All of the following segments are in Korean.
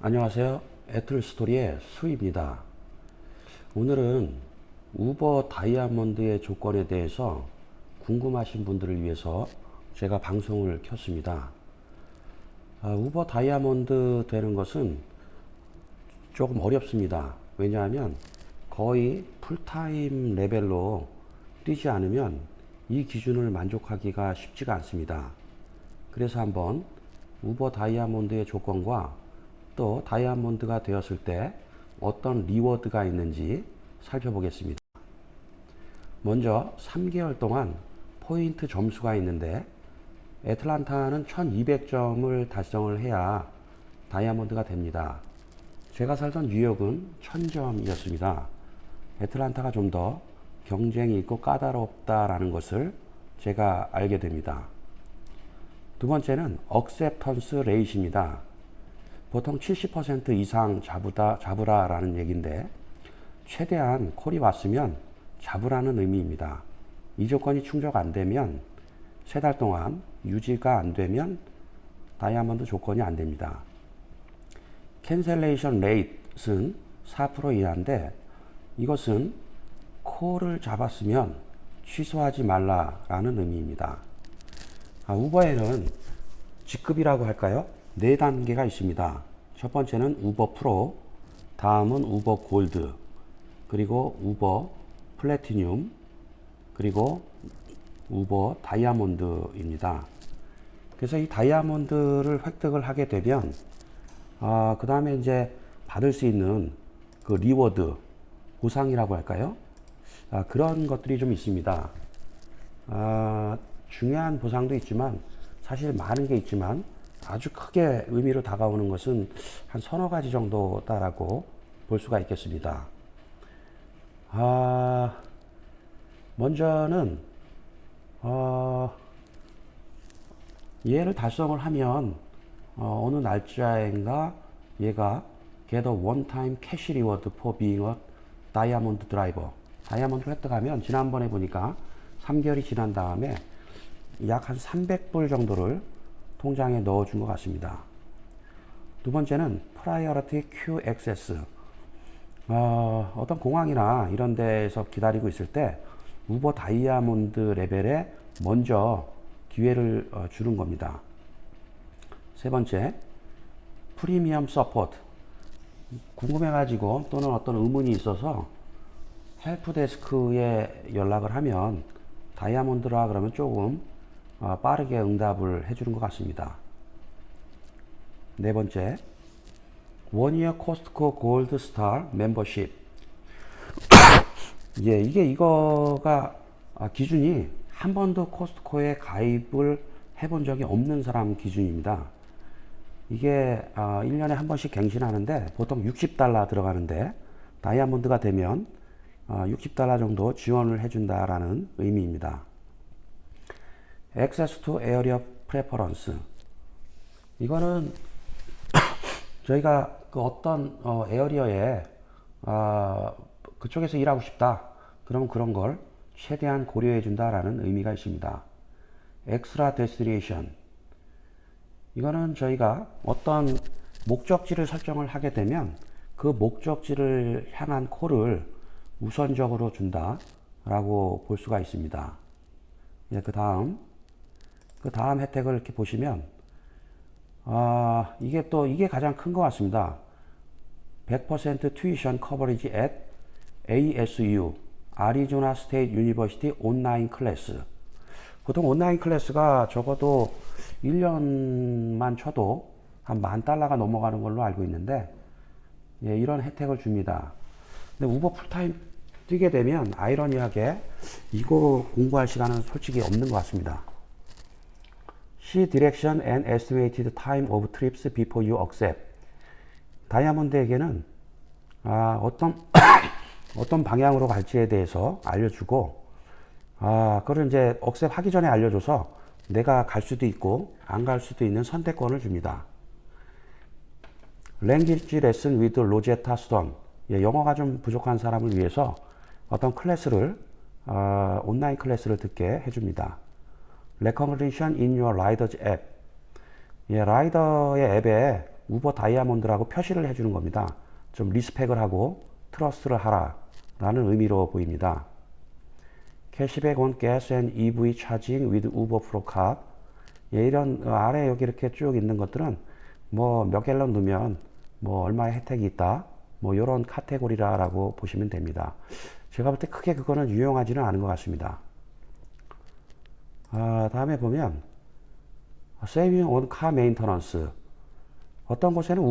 안녕하세요. 애틀스토리의 수입니다. 오늘은 우버 다이아몬드의 조건에 대해서 궁금하신 분들을 위해서 제가 방송을 켰습니다. 우버 다이아몬드 되는 것은 조금 어렵습니다. 왜냐하면 거의 풀타임 레벨로 뛰지 않으면 이 기준을 만족하기가 쉽지가 않습니다. 그래서 한번 우버 다이아몬드의 조건과 또 다이아몬드가 되었을 때 어떤 리워드가 있는지 살펴보겠습니다. 먼저 3개월 동안 포인트 점수가 있는데 애틀란타는 1200점을 달성을 해야 다이아몬드가 됩니다. 제가 살던 뉴욕은 1000점이었습니다. 애틀란타가 좀 더 경쟁이 있고 까다롭다라는 것을 제가 알게 됩니다. 두 번째는 억셉턴스 레이트입니다. 보통 70% 이상 잡으라라는 얘기인데 최대한 콜이 왔으면 잡으라는 의미입니다. 이 조건이 충족 안 되면 3달 동안 유지가 안 되면 다이아몬드 조건이 안 됩니다. 캔셀레이션 레이트는 4% 이하인데 이것은 콜을 잡았으면 취소하지 말라라는 의미입니다. 우버에는 직급이라고 할까요? 4단계가 있습니다. 첫 번째는 우버 프로, 다음은 우버 골드, 그리고 우버 플래티늄, 그리고 우버 다이아몬드입니다. 그래서 이 다이아몬드를 획득을 하게 되면 그 다음에 이제 받을 수 있는 그 리워드, 보상이라고 할까요? 그런 것들이 좀 있습니다. 중요한 보상도 있지만 사실 많은 게 있지만 아주 크게 의미로 다가오는 것은 한 서너 가지 정도다라고 볼 수가 있겠습니다. 먼저는 얘를 달성을 하면 어느 날짜인가 얘가 get a one-time cash reward for being a diamond driver. 다이아몬드를 획득하면 지난번에 보니까 3개월이 지난 다음에 약 한 300불 정도를 통장에 넣어준 것 같습니다. 두 번째는 Priority Queue Access. 어떤 공항이나 이런 데에서 기다리고 있을 때 우버 다이아몬드 레벨에 먼저 기회를 주는 겁니다. 세 번째, 프리미엄 서포트. 궁금해가지고 또는 어떤 의문이 있어서 헬프데스크에 연락을 하면 다이아몬드라 그러면 조금 빠르게 응답을 해주는 것 같습니다. 네 번째, 원이어 코스트코 골드 스타 멤버십. 예, 이거가 기준이 한 번도 코스트코에 가입을 해본 적이 없는 사람 기준입니다. 이게 1년에 한 번씩 갱신하는데 보통 $60 들어가는데 다이아몬드가 되면 $60 정도 지원을 해준다라는 의미입니다. Access to Area Preference. 이거는 저희가 그 어떤 에어리어에 그쪽에서 일하고 싶다. 그러면 그런 걸 최대한 고려해 준다라는 의미가 있습니다. Extra Destination. 이거는 저희가 어떤 목적지를 설정을 하게 되면 그 목적지를 향한 콜을 우선적으로 준다라고 볼 수가 있습니다. 예, 그 다음 혜택을 이렇게 보시면 이게 가장 큰 것 같습니다. 100% tuition coverage at ASU, 아리조나 스테이트 유니버시티 온라인 클래스. 보통 온라인 클래스가 적어도 1년만 쳐도 한 $10,000가 넘어가는 걸로 알고 있는데, 예, 이런 혜택을 줍니다. 근데 우버 풀타임 뛰게 되면 아이러니하게 이거 공부할 시간은 솔직히 없는 것 같습니다. See direction and estimated time of trips before you accept. 다이아몬드에게는 어떤 방향으로 갈지에 대해서 알려주고 그걸 이제 억셉 하기 전에 알려줘서 내가 갈 수도 있고 안 갈 수도 있는 선택권을 줍니다. Language lesson with Rosetta Stone. 예, 영어가 좀 부족한 사람을 위해서 어떤 클래스를 온라인 클래스를 듣게 해줍니다. Recognition in your Riders app. 예, 라이더의 앱에 우버 다이아몬드라고 표시를 해주는 겁니다. 좀 리스펙을 하고 트러스트를 하라 라는 의미로 보입니다. 캐시백 on gas and EV charging with Uber Pro Card. 예, 이런 아래 여기 이렇게 쭉 있는 것들은 뭐 몇 갤런 넣으면 뭐 얼마의 혜택이 있다, 뭐 이런 카테고리라고 보시면 됩니다. 제가 볼 때 크게 그거는 유용하지는 않은 것 같습니다. 다음에 보면 Saving on Car Maintenance. 어떤 곳에는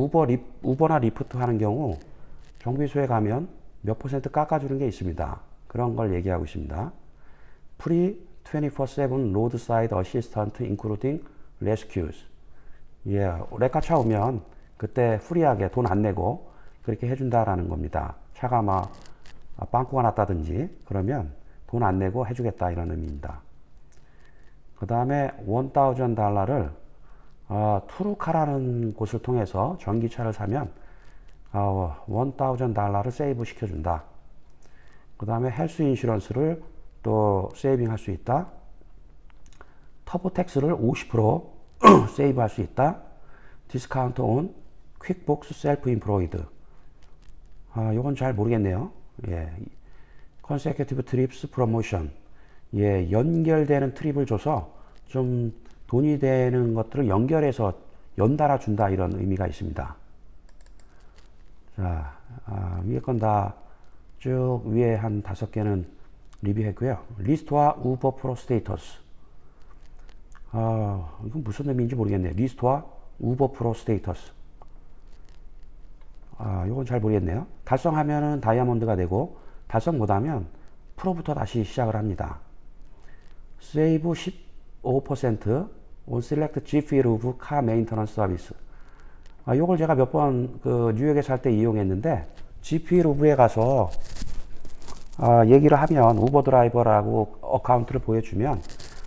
우버나 리프트 하는 경우 정비소에 가면 몇 퍼센트 깎아주는 게 있습니다. 그런 걸 얘기하고 있습니다. Free 24/7 roadside assistant including rescues. 예, 레카차 오면 그때 프리하게 돈 안 내고 그렇게 해준다라는 겁니다. 차가 막 빵꾸가 났다든지 그러면 돈 안 내고 해주겠다 이런 의미입니다. 그 다음에 $1,000를 투루카라는 곳을 통해서 전기차를 사면 $1,000를 세이브 시켜준다. 그 다음에 헬스 인슈런스를 또 세이빙 할 수 있다. 터보택스를 50% 세이브 할 수 있다. 디스카운트 온 퀵복스 셀프 인프로이드. 요건 잘 모르겠네요. 예. consecutive trips promotion. 예, 연결되는 트립을 줘서 좀 돈이 되는 것들을 연결해서 연달아 준다 이런 의미가 있습니다. 자, 위에 건 다 쭉 위에 한 5개는 리뷰했고요. 리스트와 우버 프로 스테이터스. 이건 무슨 의미인지 모르겠네요. 리스트와 우버 프로 스테이터스. 이건 잘 모르겠네요. 달성하면은 다이아몬드가 되고 달성 못하면 프로부터 다시 시작을 합니다. 세이브 15% on select G-Fuel car maintenance service. 요걸 제가 몇 번 뉴욕에 살 때 이용했는데 G-Fuel에 가서 얘기를 하면 우버 드라이버라고 어카운트를 보여주면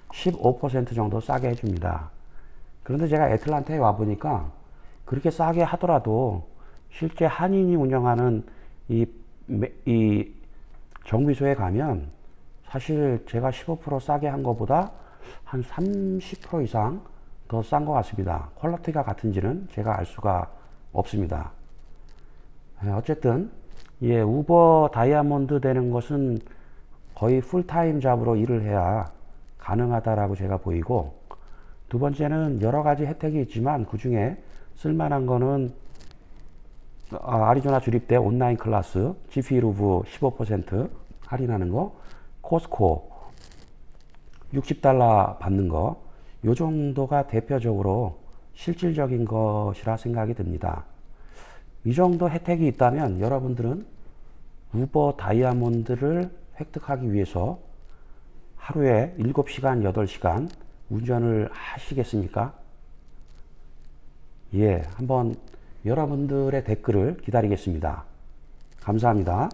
15% 정도 싸게 해줍니다. 그런데 제가 애틀란타에 와보니까 그렇게 싸게 하더라도 실제 한인이 운영하는 이 정비소에 가면 사실 제가 15% 싸게 한 것보다 한 30% 이상 더 싼 것 같습니다. 퀄리티가 같은지는 제가 알 수가 없습니다. 어쨌든 예, 우버 다이아몬드 되는 것은 거의 풀타임 잡으로 일을 해야 가능하다라고 제가 보이고, 두 번째는 여러 가지 혜택이 있지만 그 중에 쓸만한 거는 아리조나 주립대 온라인 클래스, 지피루브 15% 할인하는 거, 코스코 $60 받는 거, 요 정도가 대표적으로 실질적인 것이라 생각이 듭니다. 이 정도 혜택이 있다면 여러분들은 우버 다이아몬드를 획득하기 위해서 하루에 7시간, 8시간 운전을 하시겠습니까? 예, 한번 여러분들의 댓글을 기다리겠습니다. 감사합니다.